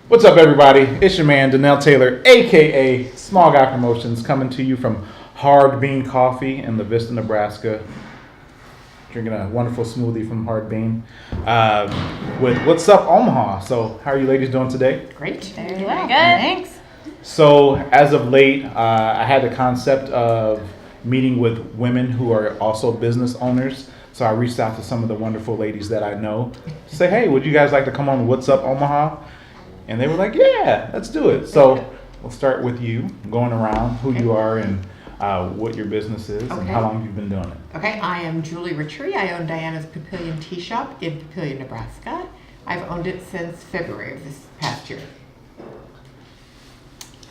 What's up, everybody? It's your man, Danell Taylor, a.k.a. Small Guy Promotions, coming to you from Hard Bean Coffee in LaVista, Nebraska. Drinking a wonderful smoothie from Hard Bean with What's Up Omaha. So how are you ladies doing today? Great. Very well. Good. Thanks. So as of late, I had the concept of meeting with women who are also business owners. So I reached out to some of the wonderful ladies that I know to say, hey, would you guys like to come on What's Up Omaha? And they were like, yeah, let's do it. So we'll start with you, going around who you are and what your business is and how long you've been doing it. Okay, I am Julie Ricceri. I own Diana's Papillion Tea Shop in Papillion, Nebraska. I've owned it since February of this past year.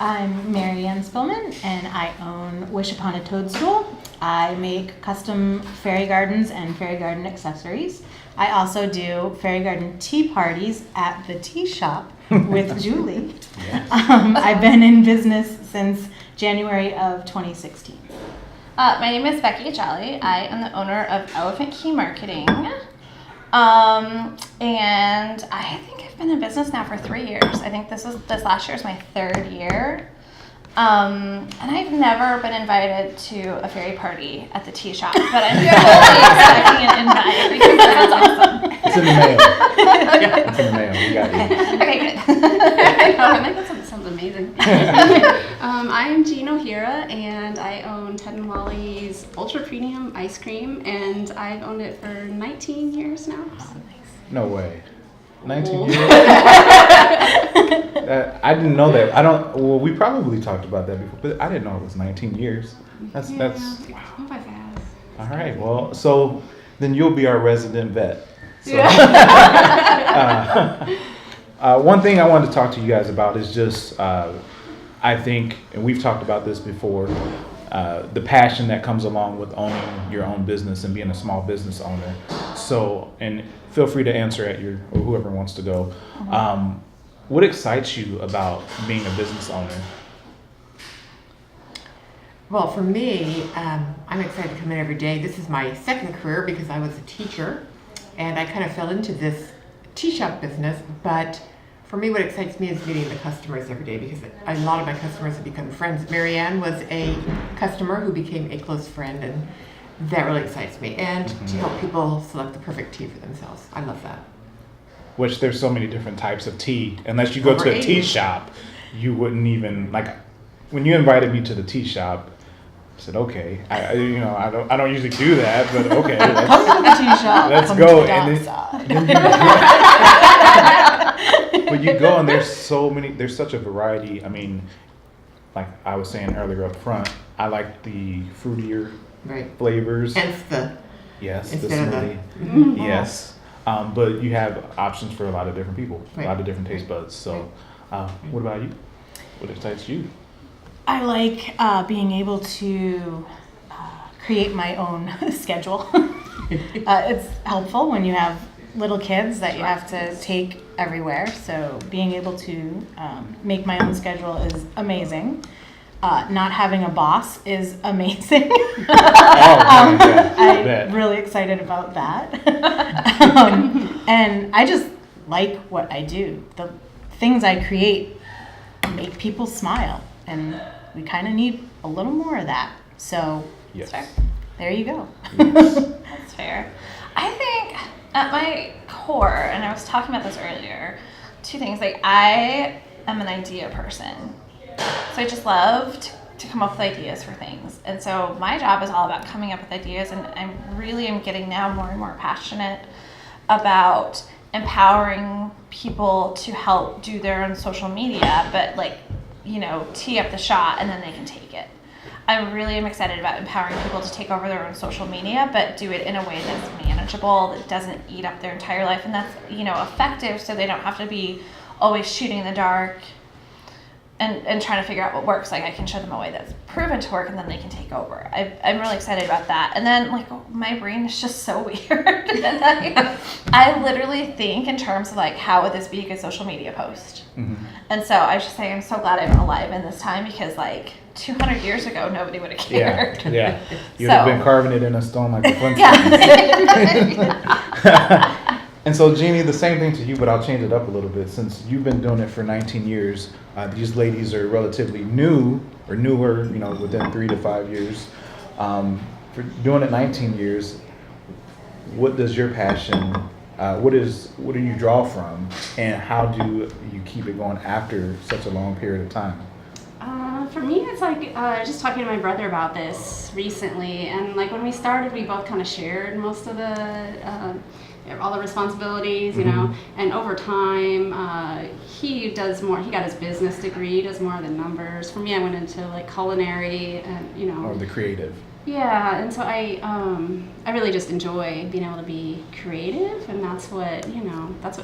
I'm Ann Spilman, and I own Upon A Toadstool. I make custom fairy gardens and fairy garden accessories. I also do fairy garden tea parties at the tea shop with Julie. Yes. I've been in business since January of 2016. My name is Becky Jolly. I am the owner of Elephant Key Marketing. And I think I've been in business now for 3 years. I think this last year is my third year. And I've never been invited to a fairy party at the tea shop, but I'm totally expecting an invite because that sounds awesome. It's in the mail. It's in the mail. We got you. Okay, good. I think that sounds amazing. I am Jeanne Ohira, and I own Ted and Wally's Ultra Premium Ice Cream, and I've owned it for 19 years now. Oh, nice. No way. 19 years? I didn't know that. Well, we probably talked about that before, but I didn't know it was 19 years. That's wow. Went by fast. All right, well, so then you'll be our resident vet. So, one thing I wanted to talk to you guys about is just, I think, and we've talked about this before, the passion that comes along with owning your own business and being a small business owner. So, and feel free to answer at or whoever wants to go. What excites you about being a business owner? Well, for me, I'm excited to come in every day. This is my second career because I was a teacher, and I kind of fell into this tea shop business. But for me, what excites me is meeting the customers every day because a lot of my customers have become friends. Marianne was a customer who became a close friend, and that really excites me. And to help people select the perfect tea for themselves. I love that. Which there's so many different types of tea. Unless you go to a tea shop, you wouldn't even, like, when you invited me to the tea shop, I said, okay, I don't usually do that, but okay. Come to the tea shop. Let's come go. To the And then but you go and there's such a variety. I mean, like I was saying earlier up front, I like the fruitier flavors. Hence the smoothie. Yes. But you have options for a lot of different people, a lot of different taste buds. So what about you? What excites you? I like being able to create my own schedule. It's helpful when you have little kids that you have to take everywhere. So being able to make my own schedule is amazing. Not having a boss is amazing. I'm really excited about that. And I just like what I do. The things I create make people smile, and we kind of need a little more of that. So there you go. Yes. That's fair. I think at my core, and I was talking about this earlier, two things. Like, I am an idea person. So I just love to come up with ideas for things. And so my job is all about coming up with ideas, and I really am getting now more and more passionate about empowering people to help do their own social media, but tee up the shot and then they can take it. I really am excited about empowering people to take over their own social media, but do it in a way that's manageable, that doesn't eat up their entire life, and that's, effective, so they don't have to be always shooting in the dark and trying to figure out what works. Like, I can show them a way that's proven to work, and then they can take over. I'm really excited about that. And then, my brain is just so weird. And I literally think in terms of, how would this be a good social media post? Mm-hmm. And so I was just saying, I'm so glad I'm alive in this time because, 200 years ago, nobody would have cared. Yeah. You'd have been carving it in a stone like the Flintstones. And so, Jeannie, the same thing to you, but I'll change it up a little bit. Since you've been doing it for 19 years, these ladies are relatively new or newer, within 3 to 5 years. For doing it 19 years, what does your passion, what do you draw from, and how do you keep it going after such a long period of time? For me, it's like I was just talking to my brother about this recently, and like when we started, we both kind of shared most of all the responsibilities, and over time, he does more. He got his business degree, does more of the numbers. For me, I went into like culinary and Or the creative. Yeah, and so I really just enjoy being able to be creative, and that's what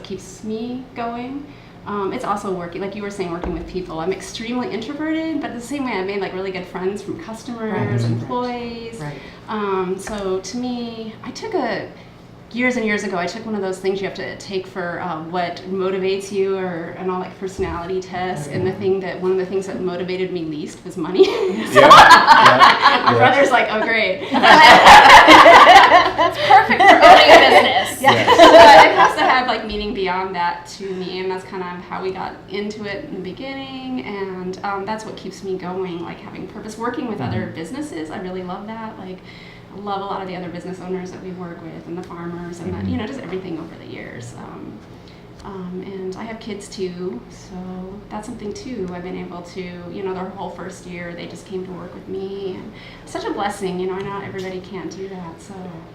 keeps me going. It's also working, like you were saying, working with people. I'm extremely introverted, but the same way I've made like really good friends from customers, employees. Right. So to me, years and years ago, I took one of those things you have to take for what motivates you, and all like personality tests. And one of the things that motivated me least was money. My brother's like, oh great. That's perfect for owning a business. But it has to have like meaning beyond that to me, and that's kind of how we got into it in the beginning. And that's what keeps me going, like having purpose, working with other businesses. I really love that. Like, I love a lot of the other business owners that we work with, and the farmers, and that, just everything over the years. And I have kids too, so that's something too. I've been able to, their whole first year, they just came to work with me, and such a blessing. Not everybody can do that. So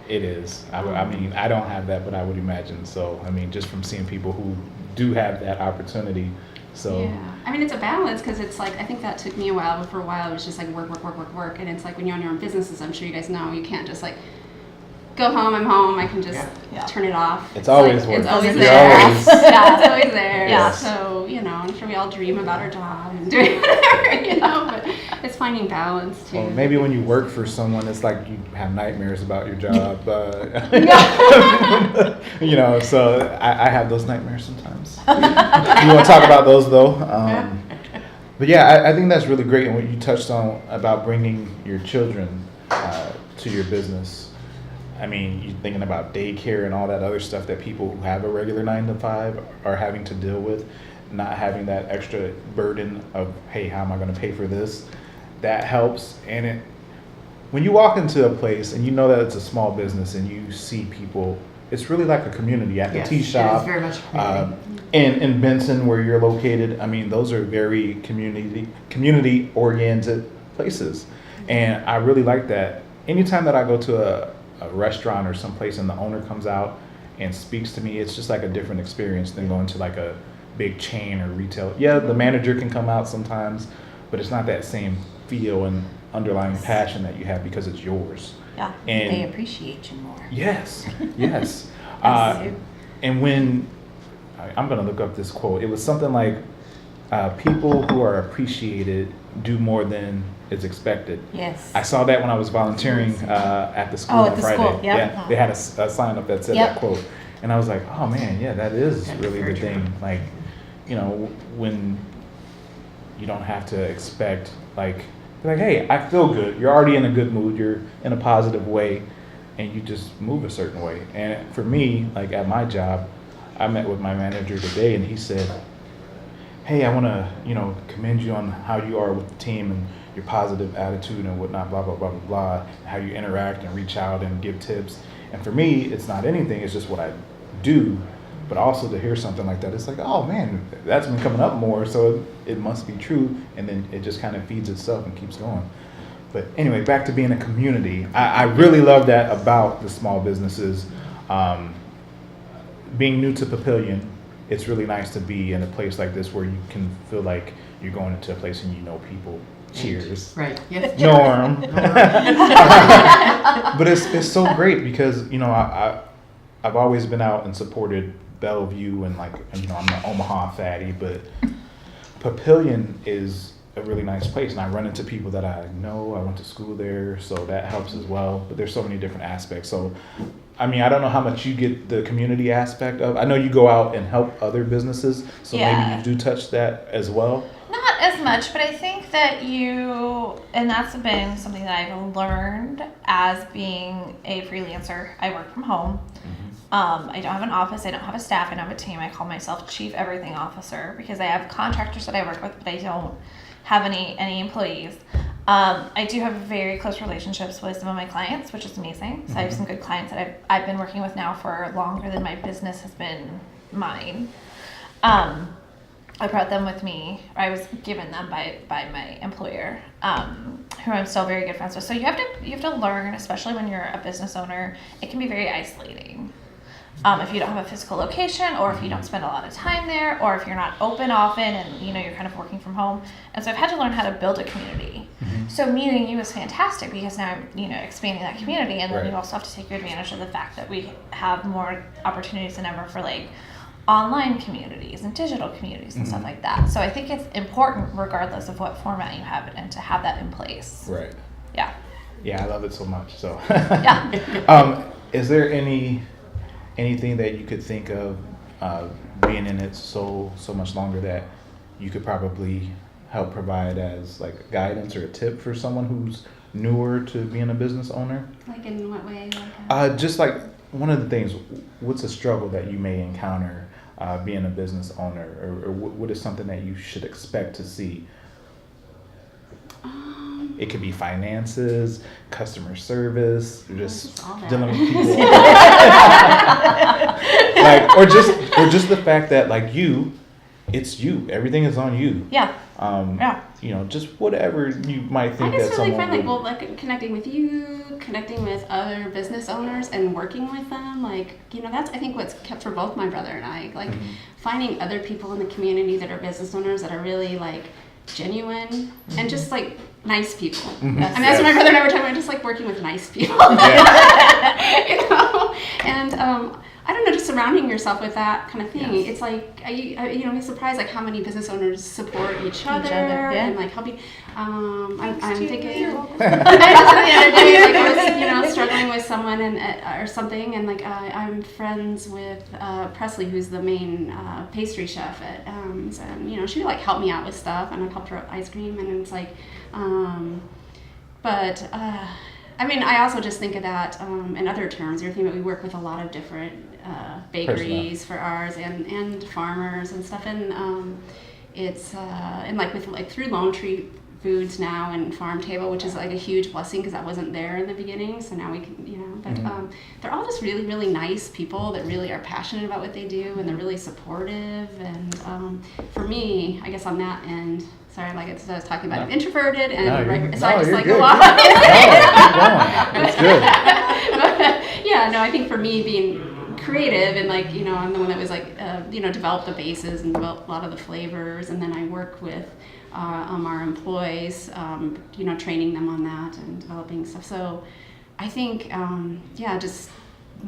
it is. I mean, I don't have that, but I would imagine. So, I mean, just from seeing people who do have that opportunity. So yeah, I mean, it's a balance, because it's like, I think that took me a while, but for a while it was just like work, and it's like when you're on your own businesses, I'm sure you guys know, you can't just like go home, I'm home, I can just turn it off. It's always work. It's always You're there. always- Yeah, it's always there. Yeah. So, I'm sure we all dream about our job and doing whatever, but it's finding balance too. Well, maybe when you work for someone, it's like you have nightmares about your job. So I have those nightmares sometimes. You want to talk about those though? But yeah, I think that's really great. And what you touched on about bringing your children to your business. I mean, you're thinking about daycare and all that other stuff that people who have a regular 9 to 5 are having to deal with, not having that extra burden of, hey, how am I going to pay for this? That helps. And when you walk into a place and you know that it's a small business and you see people, it's really like a community at the tea shop. It is very much a community. In Benson, where you're located, I mean, those are very community oriented places. And I really like that. Anytime that I go to a restaurant or someplace and the owner comes out and speaks to me, it's just like a different experience than going to like a big chain or retail. Yeah, the manager can come out sometimes, but it's not that same feel and underlying passion that you have because it's yours. Yeah, And they appreciate you more. yes. And when I'm going to look up this quote, it was something like, people who are appreciated do more than is expected. Yes. I saw that when I was volunteering at the school Oh, on at the Friday. school, yep. Yeah, they had a sign up that said Yep. that quote, and I was like, oh man, yeah, that is That's really very the true. thing. Like, when you don't have to expect like, hey, I feel good. You're already in a good mood. You're in a positive way, and you just move a certain way. And for me, like at my job, I met with my manager today, and he said, hey, I want to, commend you on how you are with the team and your positive attitude and whatnot, blah, blah, blah, blah, blah, how you interact and reach out and give tips. And for me, it's not anything, it's just what I do. But also to hear something like that, it's like, oh man, that's been coming up more, so it must be true. And then it just kind of feeds itself and keeps going. But anyway, back to being a community. I really love that about the small businesses. Being new to Papillion, it's really nice to be in a place like this where you can feel like you're going into a place and you know people. Cheers. Right. Yes. Norm. But it's so great because I've always been out and supported Bellevue and I'm the Omaha fatty, but Papillion is a really nice place, and I run into people that I know. I went to school there, so that helps as well. But there's so many different aspects. So, I mean, I don't know how much you get the community aspect of. I know you go out and help other businesses, so maybe you do touch that as well. Not as much, but I think that and that's been something that I've learned as being a freelancer. I work from home. I don't have an office. I don't have a staff. I don't have a team. I call myself Chief Everything Officer because I have contractors that I work with, but I don't have any employees. I do have very close relationships with some of my clients, which is amazing. So I have some good clients that I've been working with now for longer than my business has been mine. I brought them with me. I was given them by my employer, who I'm still very good friends with. So you have to learn, especially when you're a business owner, it can be very isolating. If you don't have a physical location, or if you don't spend a lot of time there, or if you're not open often and you're kind of working from home. And so I've had to learn how to build a community. So meeting you is fantastic because now I'm expanding that community, and then you also have to take advantage of the fact that we have more opportunities than ever for like online communities and digital communities and stuff like that. So I think it's important regardless of what format you have it in to have that in place. Right. Yeah. Yeah, I love it so much. So Yeah. Is there anything that you could think of being in it so much longer that you could probably help provide as like guidance or a tip for someone who's newer to being a business owner? Like in what way? Just like one of the things, what's a struggle that you may encounter being a business owner, or what is something that you should expect to see? It could be finances, customer service, or just dealing with people. Like, or just the fact that like it's you. Everything is on you. Yeah. Just whatever you might think I that just really someone find would. like connecting with you, connecting with other business owners, and working with them. Like that's I think what's kept for both my brother and I. Like finding other people in the community that are business owners that are really like genuine and just like nice people. I mean, that's what my brother and I were talking about. Just like working with nice people. And I don't know, just surrounding yourself with that kind of thing. Yes. It's like, I'm surprised like how many business owners support each other and like helping. I'm thinking the other day, like I was, struggling with someone or something, and like I'm friends with Presley, who's the main pastry chef at and she would like help me out with stuff, and I've helped her with ice cream, and it's like, I mean, I also just think of that in other terms. You're thinking that we work with a lot of different bakeries for ours and farmers and stuff, and it's and like with like through Lone Tree Foods now and Farm Table, which is like a huge blessing because that wasn't there in the beginning. So now we can, but they're all just really, really nice people that really are passionate about what they do, and they're really supportive. And for me, I guess on that end. Sorry, like I was talking about, I'm introverted, and I just like good. a lot. It's good. But, I think for me being creative and like I'm the one that was like developed the bases and developed a lot of the flavors, and then I work with our employees, training them on that and developing stuff. So I think just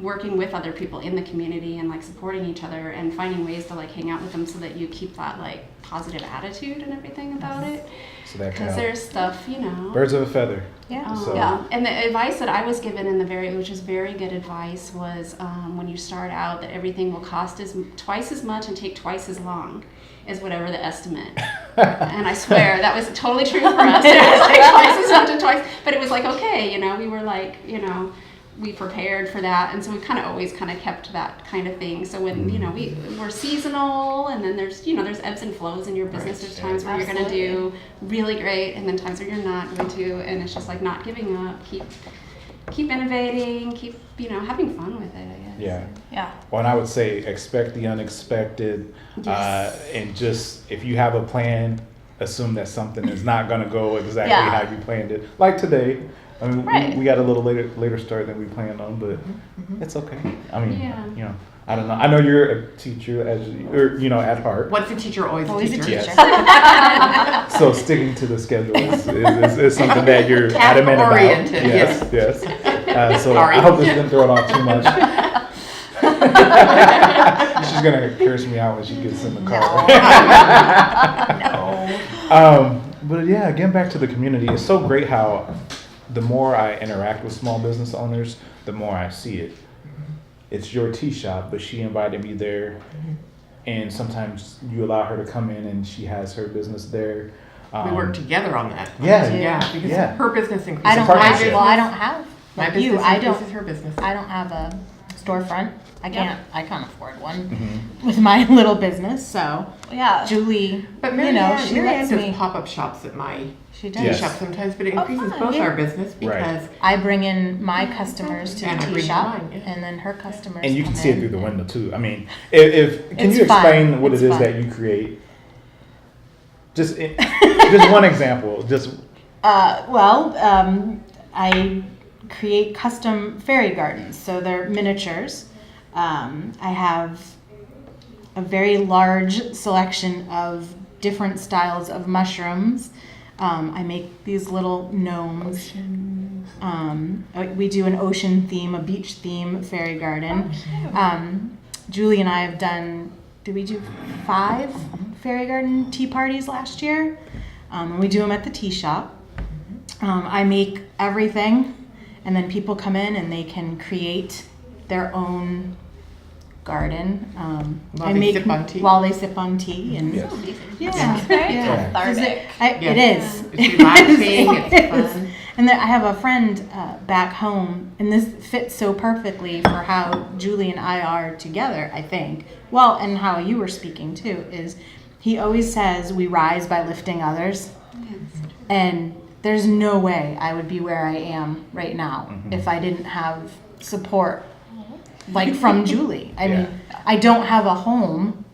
working with other people in the community and like supporting each other and finding ways to like hang out with them so that you keep that like positive attitude and everything about it. So that because there's stuff, birds of a feather. Yeah. So. Yeah. And the advice that I was given which is very good advice, was when you start out that everything will cost twice as much and take twice as long as whatever the estimate. And I swear that was totally true for us. It was like twice as much and twice, but it was like, okay, we were like, we prepared for that, and so we kind of always kept that kind of thing. So when we're seasonal, and then there's there's ebbs and flows in your business. There's times where you're going to do really great, and then times where you're not going to, and it's just like not giving up, keep innovating, keep having fun with it, I guess. Yeah. Well, and I would say expect the unexpected, and just if you have a plan, assume that something is not going to go exactly how you planned it. Like today. I mean, we got a little later start than we planned on, but it's okay. I mean, I don't know. I know you're a teacher at heart. Once a teacher, always a teacher. Yes. So sticking to the schedule is something that you're adamant about. Oriented, Yes. So Sorry. I hope this didn't throw it off too much. She's gonna curse me out when she gets in the car. No. But yeah, getting back to the community, it's so great how the more I interact with small business owners, the more I see it. It's your tea shop, but she invited me there, and sometimes you allow her to come in and she has her business there. We work together on that. Because her business increases. I don't have my business. my This business is her business. I don't have a storefront. I can't afford one Mhm. with my little business. So Yeah. Julie, But you Mary know, Ann, she Mary Ann lets does me. pop-up shops at my She tea does. Yes. shop sometimes, but it Oh, increases fun, both yeah. our business because I bring in my customers to And the I tea bring shop, mine, yeah. and then her customers. And you can come see it in. through the window too. I mean, if can It's you fun. explain what It's it is fun. that you create? Just one example. Just I create custom fairy gardens, so they're miniatures. I have a very large selection of different styles of mushrooms. I make these little gnomes. We do an ocean theme, a beach theme fairy garden. Julie and I have done, did we do 5 fairy garden tea parties last year? And we do them at the tea shop. I make everything, and then people come in and they can create their own garden. While I they make sip on tea. while they sip on tea, and Yes. yeah, It's very yeah. cathartic. It Yes. is. It's relaxing, It it's is. fun. And then I have a friend back home, and this fits so perfectly for how Julie and I are together, I think. Well, and how you were speaking too, is he always says we rise by lifting others. And there's no way I would be where I am right now if I didn't have support like from Julie. I mean, I don't have a home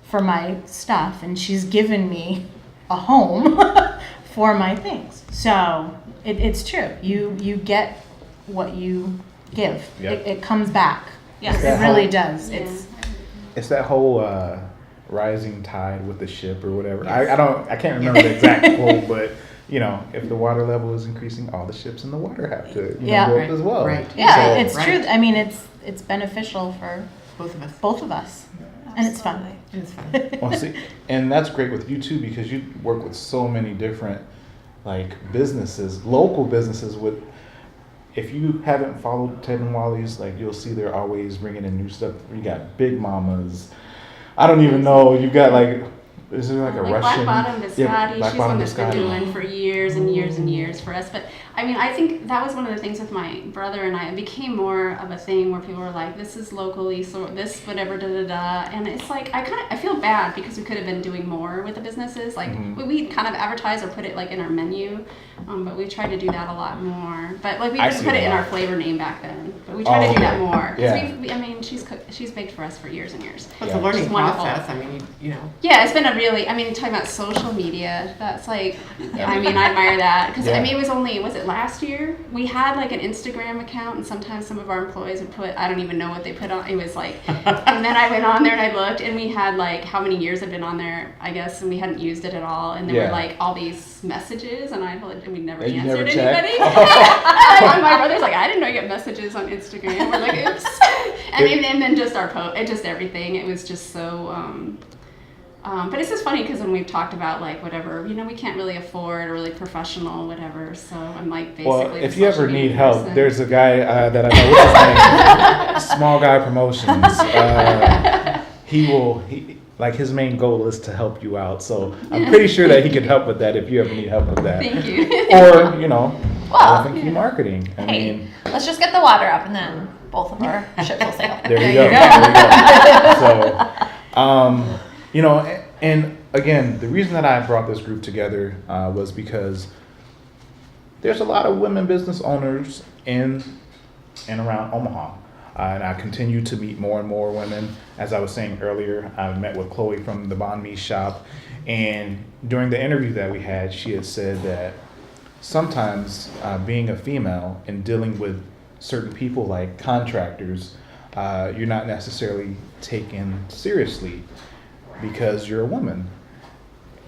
for my stuff, and she's given me a home for my things. So it's true. You get what you give. Yep. It comes back. Yes. It really does. It's that whole rising tide with the ship or whatever. I can't remember the exact quote, but you know, if the water level is increasing, all the ships in the water have to go up as well. Right. Yeah, So- it's true. I mean, it's beneficial for Both of us. and it's fun. It's fun. Well, see, and that's great with you too, because you work with so many different like businesses, local businesses. With if you haven't followed Ted and Wally's, like you'll see they're always bringing in new stuff. You got Big Mamas. I don't even know. You've got like, is there like a Russian? Black Bottom Biscotti. Yeah, Black She's Bottom one that's been Biscotti. doing for years and years and years for us. But I mean, I think that was one of the things with my brother and I. It became more of a thing where people were like, "This is locally, so this whatever, da da da." And it's like I feel bad because we could have been doing more with the businesses. Like we kind of advertise or put it like in our menu, but we tried to do that a lot more. But like we I just see put it a in lot. our flavor name back then. But we tried to do that more. 'Cause Yeah. I mean, she's baked for us for years and years. It's Yeah. a learning It's wonderful. process. I mean, you know. Yeah, it's been a really, I mean, talking about social media, that's like, I mean, I admire that. Because, Yeah. I mean, was it last year? We had like an Instagram account, and sometimes some of our employees would put, I don't even know what they put on. It was like, and then I went on there and I looked, and we had like how many years had been on there, I guess, and we hadn't used it at all. And there Yeah. were like all these messages, and we never And you answered never checked? anybody. And my brother's like, I didn't know you get messages on Instagram. We're like, oops. And then just our just everything. It was just so. But it's just funny because when we've talked about like whatever, you know, we can't really afford or really professional whatever. So I'm like basically. Well, the if you ever social need media help, person. there's a guy that I know. What's his name? Small Guy Promotions. He like his main goal is to help you out. So I'm pretty sure that he could help with that if you ever need help with that. Thank you. Or you know, Well, I think marketing. I Hey, mean, let's just get the water up and then both of our ships will sail. there you go. There you go. So, you know, and again, the reason that I brought this group together was because there's a lot of women business owners in and around Omaha. And I continue to meet more and more women. As I was saying earlier, I met with Chloe from the Banh Mi shop. And during the interview that we had, she had said that sometimes being a female and dealing with certain people like contractors, you're not necessarily taken seriously because you're a woman.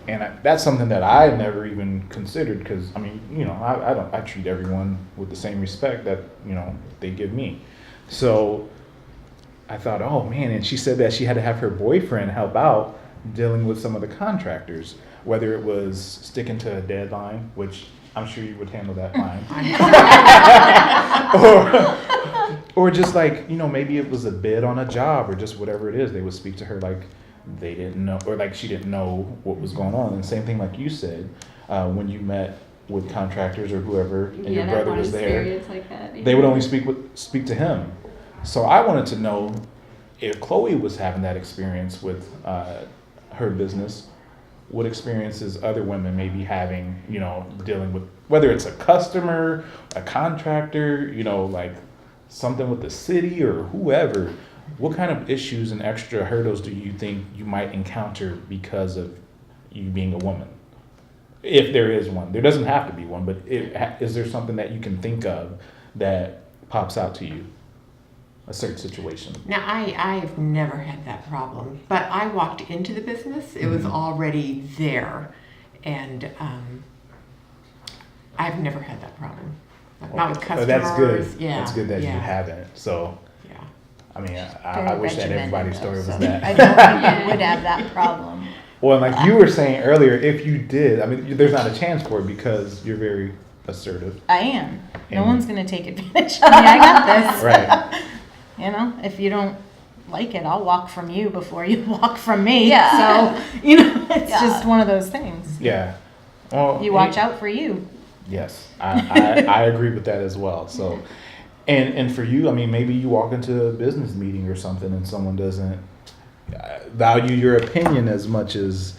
And that's something that I never even considered because, I mean, you know, I treat everyone with the same respect that, you know, they give me. So I thought, oh man, and she said that she had to have her boyfriend help out dealing with some of the contractors, whether it was sticking to a deadline, which I'm sure you would handle that fine. or just like, you know, maybe it was a bid on a job or just whatever it is, they would speak to her like they didn't know, or like she didn't know what was going on. And same thing like you said, when you met with contractors or whoever, and your that brother one was there, experience like that. they would only speak to him. So I wanted to know if Chloe was having that experience with her business, what experiences other women may be having, you know, dealing with, whether it's a customer, a contractor, you know, like something with the city or whoever. What kind of issues and extra hurdles do you think you might encounter because of you being a woman? If there is one. There doesn't have to be one, but is there something that you can think of that pops out to you? A certain situation. Now, I've never had that problem, but I walked into the business, it was already there, and I've never had that problem. Not with customers. That's good. Yeah. That's good that you haven't. So, yeah. I mean, I wish that everybody's story was that. I don't think you would have that problem. Well, like you were saying earlier, if you did, I mean, there's not a chance for it because you're very assertive. I am. No And- one's going to take advantage of me. I got this. Right. You know, if you don't like it, I'll walk from you before you walk from me. Yeah. So, you know, it's Yeah. just one of those things. Yeah. Well, You watch out for you. Yes, I agree with that as well. So, and for you, I mean, maybe you walk into a business meeting or something and someone doesn't value your opinion as much as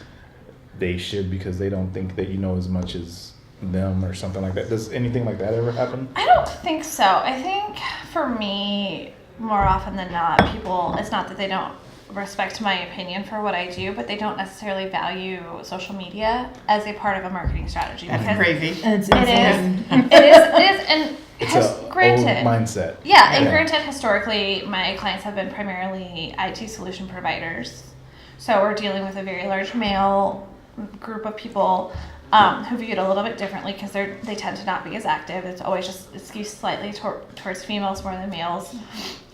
they should because they don't think that you know as much as them or something like that. Does anything like that ever happen? I don't think so. I think for me, more often than not, people, it's not that they don't respect my opinion for what I do, but they don't necessarily value social media as a part of a marketing strategy. That's because crazy. It's It insane. is. It is. And It's granted, a old mindset. yeah, and granted, historically, my clients have been primarily IT solution providers. So we're dealing with a very large male group of people who view it a little bit differently because they tend to not be as active. It's always just skewed slightly towards females more than males.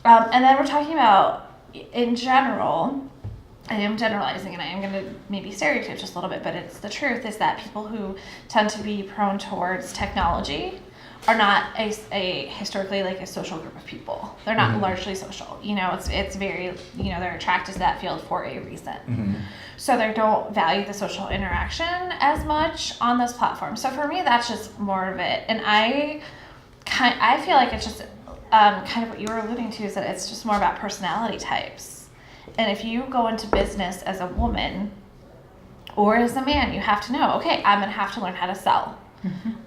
And then we're talking about, in general, I am generalizing and I am going to maybe stereotype just a little bit, but it's the truth is that people who tend to be prone towards technology are not a historically like a social group of people. They're not largely social. You know, it's very, you know, they're attracted to that field for a reason. So they don't value the social interaction as much on those platforms. So for me, that's just more of it. And I feel like it's just kind of what you were alluding to is that it's just more about personality types. And if you go into business as a woman or as a man, you have to know, okay, I'm going to have to learn how to sell.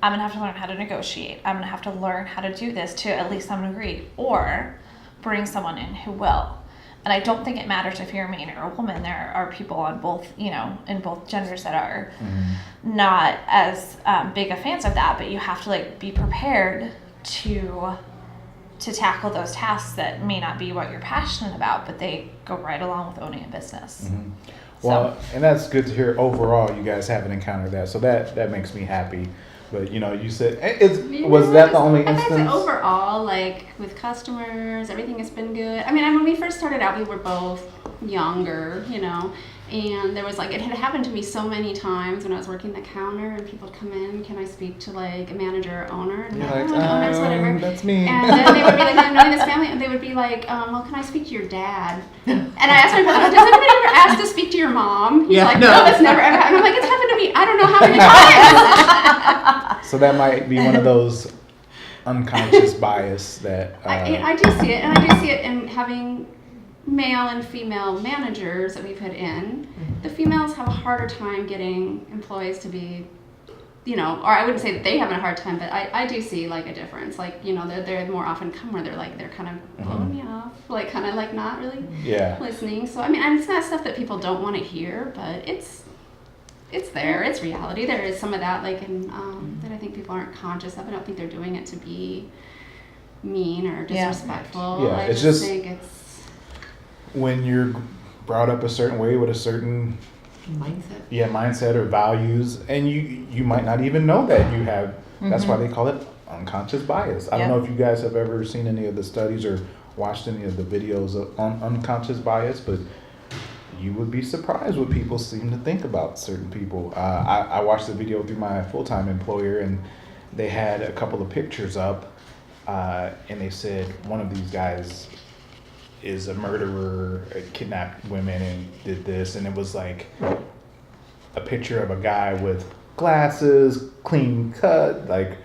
I'm going to have to learn how to negotiate. I'm going to have to learn how to do this to at least some degree, or bring someone in who will. And I don't think it matters if you're a man or a woman. There are people on both, you know, in both genders that are not as big of fans of that, but you have to like be prepared to tackle those tasks that may not be what you're passionate about, but they go right along with owning a business. Well, and that's good to hear. Overall, you guys haven't encountered that, so that makes me happy. But you know, you said was that the only I think instance? overall, like with customers, everything has been good. I mean, when we first started out, we were both younger, you know, and there was like, it had happened to me so many times when I was working the counter and people would come in, can I speak to like a manager or owner? And You're I'm like, owners, whatever. that's me. And then they would be like, I'm knowing this family, and they would be like, well, can I speak to your dad? And I asked my brother, does anybody ever ask to speak to your mom? He's like, no, that's never ever happened. I'm like, it's happened to me. I don't know how many times. So that might be one of those unconscious bias that. I do see it, and I do see it in having male and female managers that we put in. The females have a harder time getting employees to be, you know, or I wouldn't say that they have a hard time, but I do see like a difference. Like, you know, they're more often come where they're kind of blowing me off, like kind of like not really listening. So I mean, it's not stuff that people don't want to hear, but it's there. It's reality. There is some of that, like, that I think people aren't conscious of. I don't think they're doing it to be mean or disrespectful. Yeah, I it's just just think it's when you're brought up a certain way with a certain mindset or values, and you might not even know that you have. That's why they call it unconscious bias. I don't know if you guys have ever seen any of the studies or watched any of the videos on unconscious bias, but you would be surprised what people seem to think about certain people. I watched the video through my full-time employer, and they had a couple of pictures up, and they said one of these guys is a murderer, kidnapped women and did this, and it was like a picture of a guy with glasses, clean cut, like,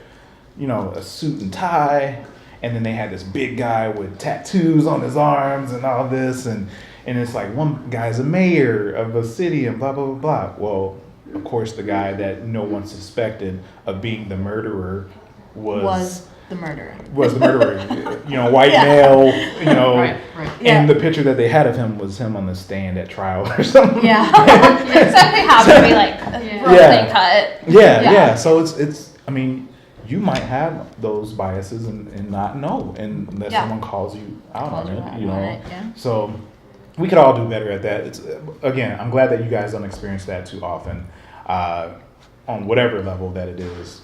you know, a suit and tie, and then they had this big guy with tattoos on his arms and all this, and it's like one guy's a mayor of a city and blah blah blah blah. Well, of course, the guy that no one suspected of being the murderer was the murderer. White male, Right. and the picture that they had of him was him on the stand at trial or something. Yeah. Exactly how to be like real clean cut. Yeah. So it's. I mean, you might have those biases and not know, unless someone calls you out on it. So we could all do better at that. It's again, I'm glad that you guys don't experience that too often. On whatever level that it is,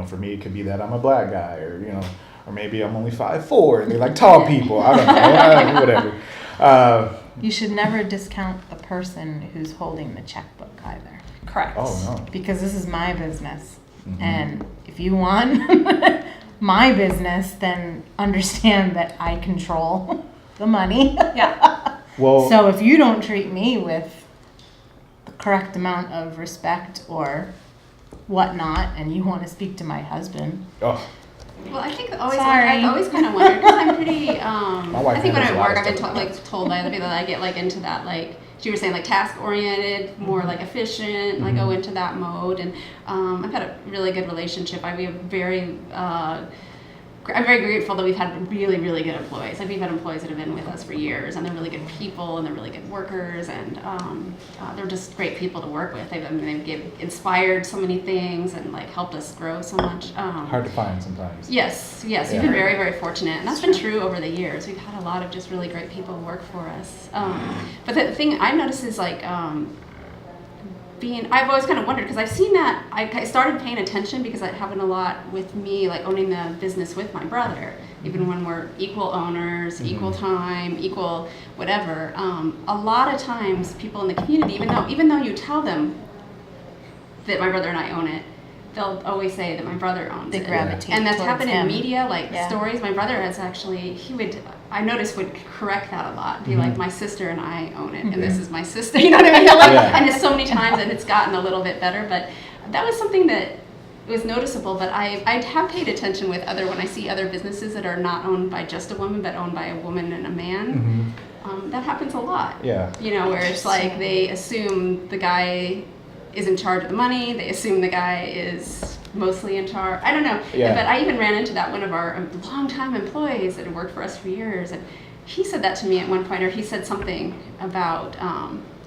for me it could be that I'm a black guy, or maybe I'm only 5'4" and they like tall people. I don't know, whatever. You should never discount the person who's holding the checkbook either. Correct. Oh no. Because this is my business, Mm-hmm. and if you want my business, then understand that I control the money. Yeah. Well, So if you don't treat me with the correct amount of respect or whatnot, and you want to speak to my husband, oh, Well, I think Sorry. I've always kind of wondered because I'm pretty. wife I think when I handles a lot work, of I've been stuff. told by other people that I get like into that like you were saying like task oriented, more like efficient, like go into that mode, and I've had a really good relationship. We have very. I'm very grateful that we've had really, really good employees. Like we've had employees that have been with us for years, and they're really good people, and they're really good workers, and they're just great people to work with. They've inspired so many things and like helped us grow so much. hard to find sometimes. Yes, we've Yeah. been very, very fortunate, and that's been true over the years. We've had a lot of just really great people work for us. But the thing I've noticed is like I've always kind of wondered because I've seen that I started paying attention because it happened a lot with me, like owning the business with my brother. Even when we're equal owners, equal time, equal whatever. A lot of times, people in the community, even though you tell them that my brother and I own it, they'll always say that my brother owns they it. gravitate And that's towards happened him. in media, like Yeah. stories. My brother has actually, I noticed would correct that a lot. Be like, my sister and I own it, and this is my sister. You know what I mean? Like, Yeah. and it's so many times, and it's gotten a little bit better. But that was something that was noticeable. But I have paid attention with when I see other businesses that are not owned by just a woman, but owned by a woman and a man. That happens a lot. Yeah. Where it's like they assume the guy is in charge of the money. They assume the guy is mostly in charge. I don't know. Yeah. But I even ran into that one of our longtime employees that had worked for us for years, and he said that to me at one point, or he said something about,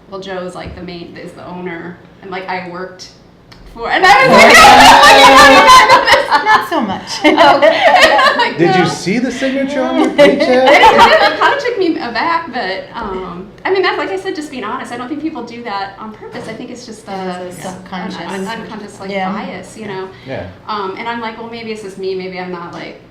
well, Joe's like is the owner, and like I worked for, and I was like, Not so much. like, Did you no. see the signature on your paycheck? It kind of took me aback, but I mean, that's like I said, just being honest. I don't think people do that on purpose. I think it's just It's subconscious. an unconscious like Yeah. bias, Yeah. And I'm like, well, maybe it's just me. Maybe I'm not like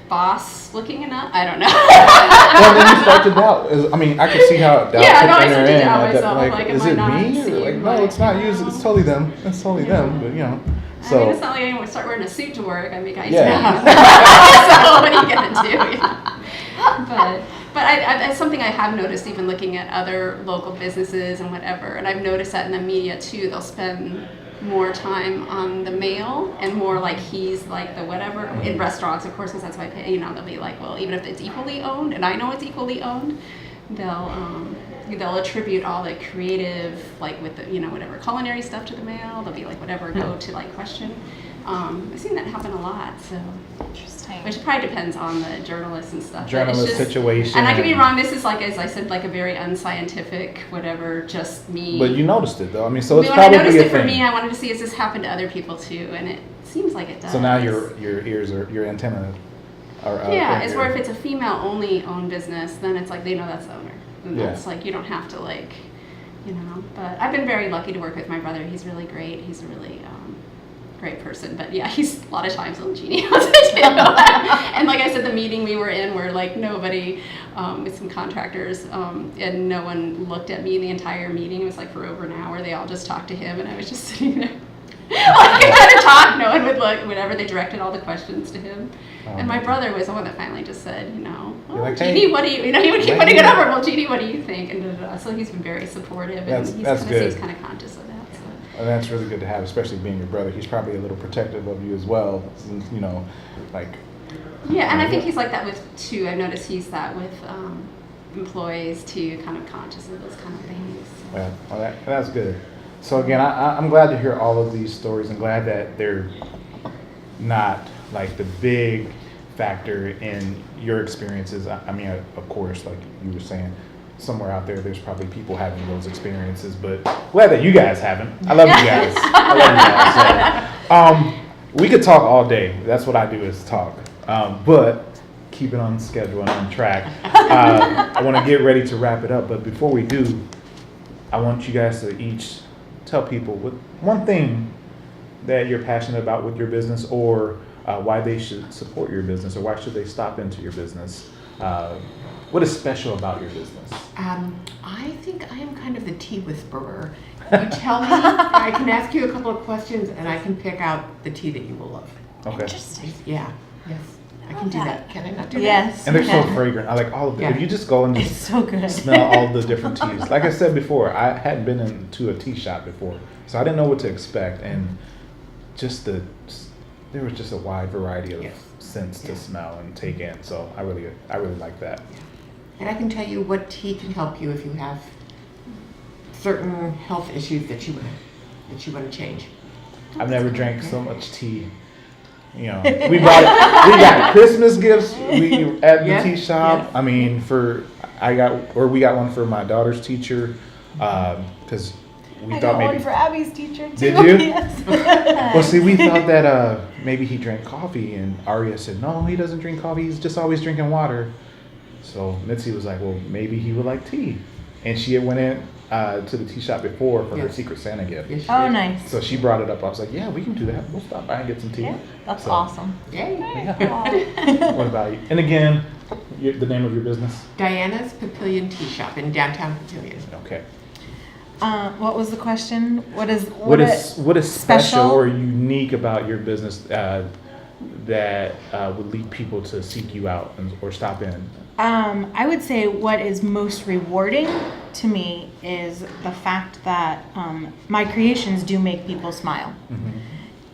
boss looking enough. I don't know. Well, then you start to doubt. I mean, I can see how doubt Yeah, could no, I enter start to in. doubt Like, myself. like, Like, is am I it not me? Or seeing, like, no, like, it's not you. It's totally them. It's totally them. But I mean, it's so not like anyone would start wearing a suit to work. I make ice Yeah. cream. So what are you gonna do? But it's something I have noticed even looking at other local businesses and whatever. And I've noticed that in the media too. They'll spend more time on the male and more like he's like the whatever. In restaurants, of course, because that's why I pay. They'll be like, well, even if it's equally owned, and I know it's equally owned, they'll attribute all the creative, like with the whatever culinary stuff to the male. They'll be like whatever go to like question. I've seen that happen a lot. So. Interesting. Which probably depends on the journalist and stuff. but journalist it's just, situation. And I could be wrong. This is like, as I said, like a very unscientific, whatever, just me. But you noticed it though. I mean, so it's when I probably noticed a it for thing. me, I wanted to see, has this happened to other people too? And it seems like it does. So now your ears are your antenna are Yeah, it's here. where if it's a female only owned business, then it's like they know that's the owner. And Yeah. that's like, you don't have to like, But I've been very lucky to work with my brother. He's really great. He's a really great person. But yeah, he's a lot of times on Jeanne owns it too. And like I said, the meeting we were in where like nobody, with some contractors, and no one looked at me the entire meeting. It was like for over an hour. They all just talked to him, and I was just sitting there. Like I kind of talk, no one would look, whatever. They directed all the questions to him. And my brother was the one that finally just said, well, like, Jeanne, hey, what do you, he would keep putting it over, well, Jeanne, what do you think? And so he's been very supportive, and That's he good. seems kind of conscious of that. So. And that's really good to have, especially being your brother. He's probably a little protective of you as well, since, like Yeah, and I think he's like that with too. I've noticed he's that with employees too, kind of conscious of those kind of things. Well, that's good. So again, I'm glad to hear all of these stories and glad that they're not like the big factor in your experiences. I mean, of course, like you were saying, somewhere out there's probably people having those experiences, but glad that you guys haven't. I love you guys. I love you guys. So, we could talk all day. That's what I do is talk. But keep it on schedule and on track. I want to get ready to wrap it up, but before we do, I want you guys to each tell people what one thing that you're passionate about with your business, or why they should support your business, or why should they stop into your business. What is special about your business? I think I am kind of the tea whisperer. You tell me, I can ask you a couple of questions, and I can pick out the tea that you will love. Okay. Interesting. Yeah, yes. I can do that. Can I not do Yes. And they're so okay. fragrant. I like all of them. Yeah. If you just go and It's just so good. smell all the different teas. Like I said before, I hadn't been into a tea shop before, so I didn't know what to expect. And there was just a wide variety of Yes. scents to Yeah. smell and take in. So I really like that. And I can tell you what tea can help you if you have certain health issues that you want to change. I've never drank so much tea. You know, we got Christmas gifts at the Yes, tea shop. yes. I mean, we got one for my daughter's teacher, because we I thought got maybe. one for Abby's teacher too. Did you? Yes. Well, see, we thought that maybe he drank coffee, and Aria said, no, he doesn't drink coffee. He's just always drinking water. So Mitzi was like, well, maybe he would like tea. And she had went in to the tea shop before for her Yes. Secret Santa gift. Yes, you Oh, did. nice. So she brought it up. I was like, yeah, we can do that. We'll stop by and get some tea. Yeah, that's So, awesome. Yay. Yeah. What about you? And again, the name of your business? Diana's Papillion Tea Shop in downtown Papillion. Okay. What was the question? What is What is special special? or unique about your business that would lead people to seek you out or stop in? I would say what is most rewarding to me is the fact that my creations do make people smile. Mm-hmm.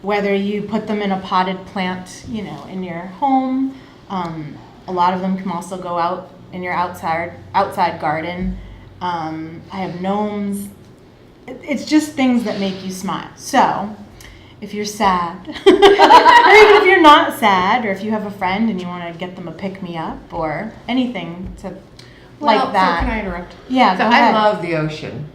Whether you put them in a potted plant, you know, in your home, a lot of them can also go out in your outside garden. I have gnomes. It's just things that make you smile. So, if you're sad, or even if you're not sad, or if you have a friend and you want to get them a pick-me-up or anything to like that. So can I interrupt? Yeah, So go I ahead. love the ocean.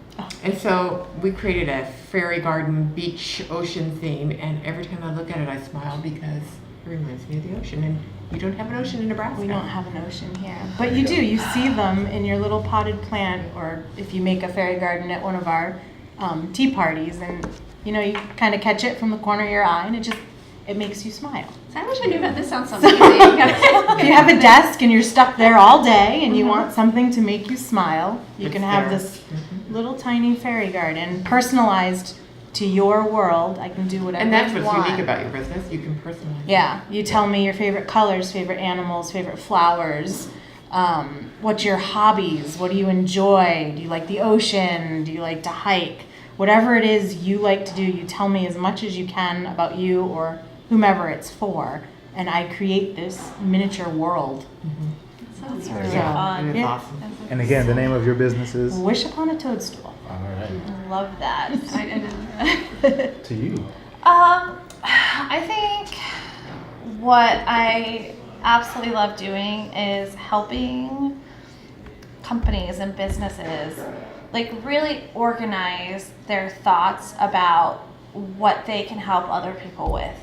And so we created a fairy garden beach ocean theme, and every time I look at it I smile because it reminds me of the ocean, and you don't have an ocean in Nebraska. We don't have an ocean here. But you do. You see them in your little potted plant, or if you make a fairy garden at one of our tea parties, and you know, you kind of catch it from the corner of your eye, and it makes you smile. I wish I knew about this. Sounds so amazing. If you have a desk and you're stuck there all day and you want something to make you smile, you It's can have there. this little tiny fairy garden personalized to your world. I can do whatever And that's you what's want. unique about your business. You can personalize it. Yeah, you tell me your favorite colors, favorite animals, favorite flowers. What's your hobbies? What do you enjoy? Do you like the ocean? Do you like to hike? Whatever it is you like to do, you tell me as much as you can about you or whomever it's for, and I create this miniature world. Sounds There really you go. fun. It is Yeah. awesome. And again, the name of your business is? Wish upon a toadstool. All right. Love that. I didn't. To you. I think what I absolutely love doing is helping companies and businesses like really organize their thoughts about what they can help other people with.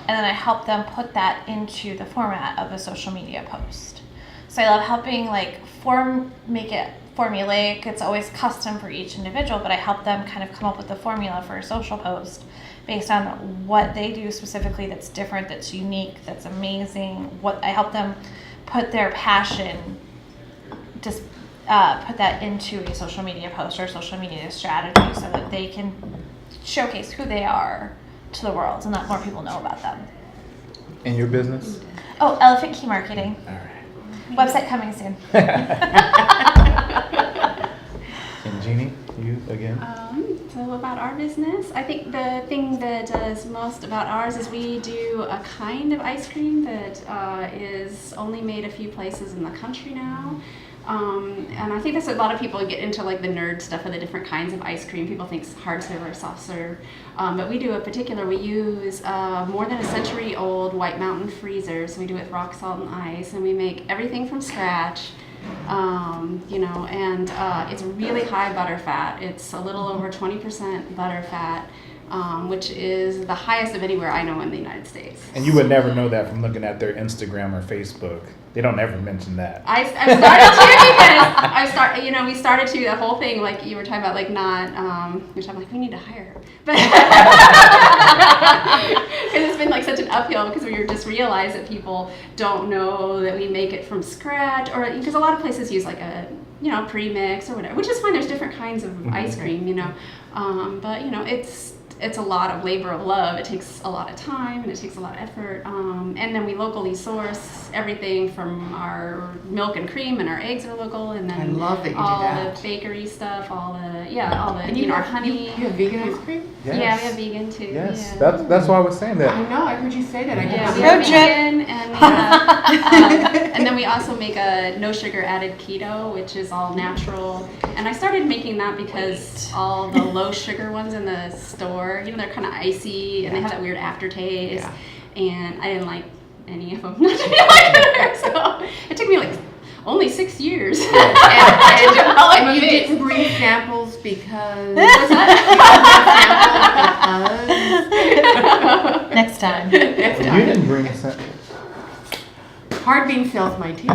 And then I help them put that into the format of a social media post. So I love helping like make it formulaic. It's always custom for each individual, but I help them kind of come up with the formula for a social post based on what they do specifically that's different, that's unique, that's amazing. What I help them put their passion, just put that into a social media post or social media strategy so that they can showcase who they are to the world and let more people know about them. And your business? Oh, Elephant Key Marketing. All right. Website coming soon. And Jeannie, you again? So about our business, I think the thing that does most about ours is we do a kind of ice cream that is only made a few places in the country now. And I think that's a lot of people get into like the nerd stuff of the different kinds of ice cream. People think hard serve or soft serve. But we do a particular, we use more than a century old White Mountain freezer. So we do it with rock salt and ice, and we make everything from scratch. You know, and it's really high butter fat. It's a little over 20% butter fat, which is the highest of anywhere I know in the United States. And you would never know that from looking at their Instagram or Facebook. They don't ever mention that. I started to because we started to, the whole thing, like you were talking about, like not, which I'm like, we need to hire her. But because it's been like such an uphill, because we just realized that people don't know that we make it from scratch, or because a lot of places use like a, pre-mix or whatever, which is fine. There's different kinds of ice cream, but it's a lot of labor of love. It takes a lot of time and it takes a lot of effort. And then we locally source everything from our milk and cream, and our eggs are local. And then I love that you do all that. the bakery stuff, all the our honey. You have vegan ice cream? Yes. Yeah, we have vegan too. Yes, Yeah. that's why I was saying I that. know, I heard you say that. I Yeah, didn't we know have that. vegan, and we have, and then we also make a no sugar added keto, which is all natural. And I started making that because all the low sugar ones in the store, they're kind of icy and they have that weird aftertaste. Yeah. And I didn't like any of them. Not to be like, so it took me like only 6 years. And you didn't bring samples because... Next time. Next You time. didn't bring us that. Hard being sells my tea.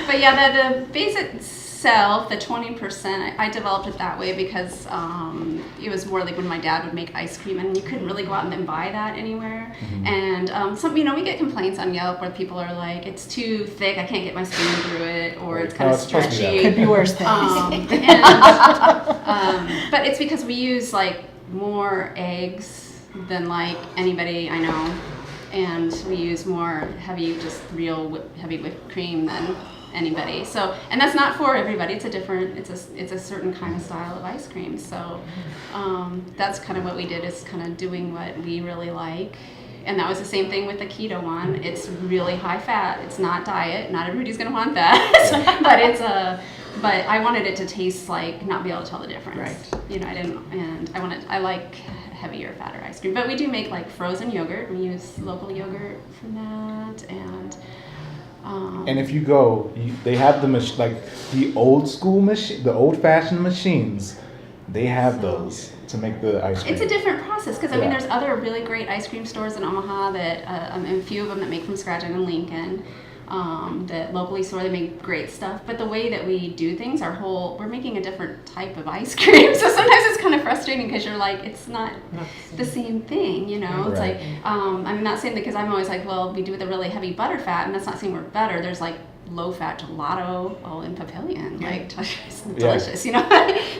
But yeah, the basic self, the 20%, I developed it that way because it was more like when my dad would make ice cream, and you couldn't really go out and then buy that anywhere. And we get complaints on Yelp where people are like, it's too thick, I can't get my spoon through it, or it's kind of it's supposed to be that. stretchy. Could be worse things. But it's because we use like more eggs than like anybody I know, and we use more heavy whipped cream than anybody. So, and that's not for everybody. It's a certain kind of style of ice cream. So that's kind of what we did, is kind of doing what we really like. And that was the same thing with the keto one. It's really high fat. It's not diet. Not everybody's gonna want that. But I wanted it to taste like, not be able to tell the difference. Right. I like heavier, fatter ice cream. But we do make like frozen yogurt. We use local yogurt for that, And if you go, they have the old school machine, the old fashioned machines. They have those to make the ice cream. It's a different process, because Yeah. there's other really great ice cream stores in Omaha that, and a few of them that make from scratch, and in Lincoln, that locally store. They make great stuff. But the way that we do things, we're making a different type of ice cream. So sometimes it's kind of frustrating, because you're like, it's not the same thing, It's Right. like, I'm not saying that, because I'm always like, well, we do the really heavy butter fat, and that's not saying we're better. There's like low fat gelato, in Papillion, like it's delicious,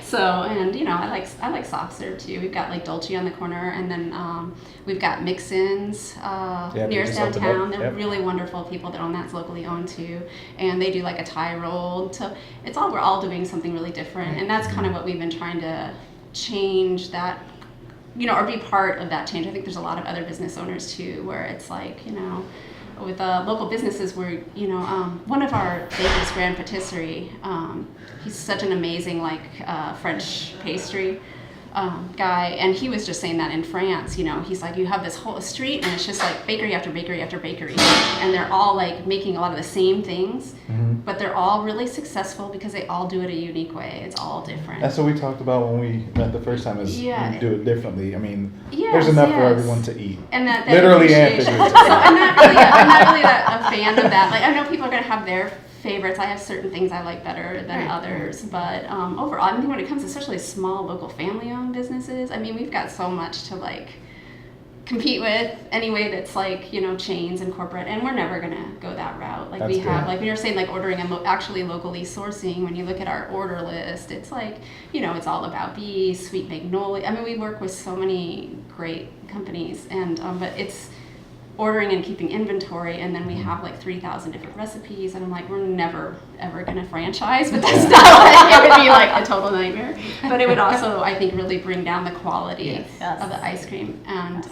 So, and I like soft serve too. We've got like Dolce on the corner, and then we've got Mix-Ins they near us just opened downtown. up. They're Yep. really wonderful people that own that's locally owned too, and they do like a Thai roll. So we're all doing something really different, and that's kind of what we've been trying to change that. Or be part of that change. I think there's a lot of other business owners too, where it's like, with local businesses where, one of our bakers, Grand Patisserie, he's such an amazing French pastry guy, and he was just saying that in France, he's like, you have this whole street, and it's just like bakery after bakery after bakery, and they're all like making a lot of the same things, but they're all really successful because they all do it a unique way. It's all different. That's what we talked about when we met the first time. Is Yeah. we do it differently. I mean, Yes, there's enough for yes. everyone to eat. And that Literally and appreciation. figuratively. So I'm not really a fan of that. Like, I know people are gonna have their favorites. I have certain things I like better than Right. others, but overall, I think when it comes to especially small local family-owned businesses, I mean, we've got so much to compete with anyway. That's chains and corporate, and we're never gonna go that route. Like, That's we have, good. like when you're saying ordering and actually locally sourcing. When you look at our order list, it's it's all about bees, sweet magnolia. I mean, we work with so many great companies, and but ordering and keeping inventory, and then we have like 3,000 different recipes, and I'm like, we're never ever gonna franchise, but that's not like, it would be like a total nightmare. But it would also, I think, really bring down the quality Yes. of the ice cream. And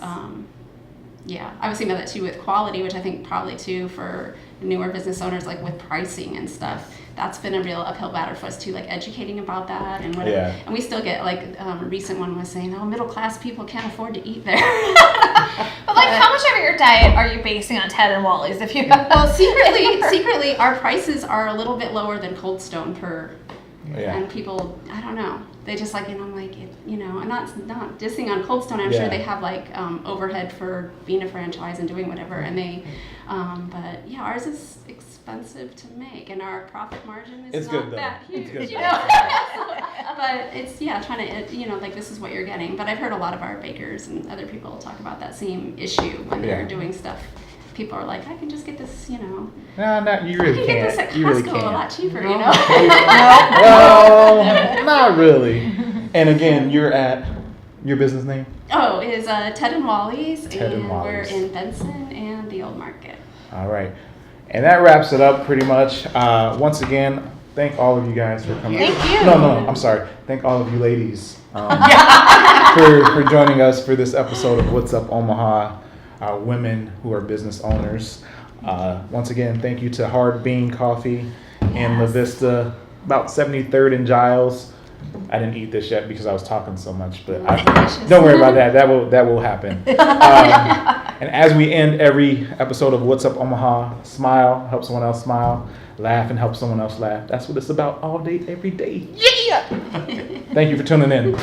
yeah, I was thinking about that too with quality, which I think probably too for newer business owners, like with pricing and stuff. That's been a real uphill battle for us too, like educating about that and whatever. Yeah. And we still get like a recent one was saying, oh, middle class people can't afford to eat there. But like, how much of your diet are you basing on Ted and Wally's? If you Well, secretly, our prices are a little bit lower than Cold Stone per. Yeah. And people, I don't know, they just like, and I'm like, I'm not dissing on Cold Stone. I'm Yeah. sure they have like overhead for being a franchise and doing whatever, and they, but yeah, ours is expensive to make, and our profit margin is It's not good, though. that huge. It's good, you though. know? But it's trying to like this is what you're getting. But I've heard a lot of our bakers and other people talk about that same issue when they're Yeah. doing stuff. People are like, I can just get this, No, you I really can get this can't. at You really Costco a can't. lot cheaper, Well, not really. And again, you're at your business name? Oh, it is Ted and Wally's, Ted and and Wally's. we're in Benson and the Old Market. All right. And that wraps it up pretty much. Once again, thank all of you guys for coming. Thank you. No, I'm sorry. Thank all of you ladies for joining us for this episode of What's Up Omaha, women who are business owners. Once again, thank you to Hard Bean Coffee in LaVista, about 73rd and Giles. I didn't eat this yet because I was talking so much, but don't worry about that. That will happen. And as we end every episode of What's Up Omaha, smile, help someone else smile, laugh and help someone else laugh. That's what it's about all day, every day. Yeah! Thank you for tuning in.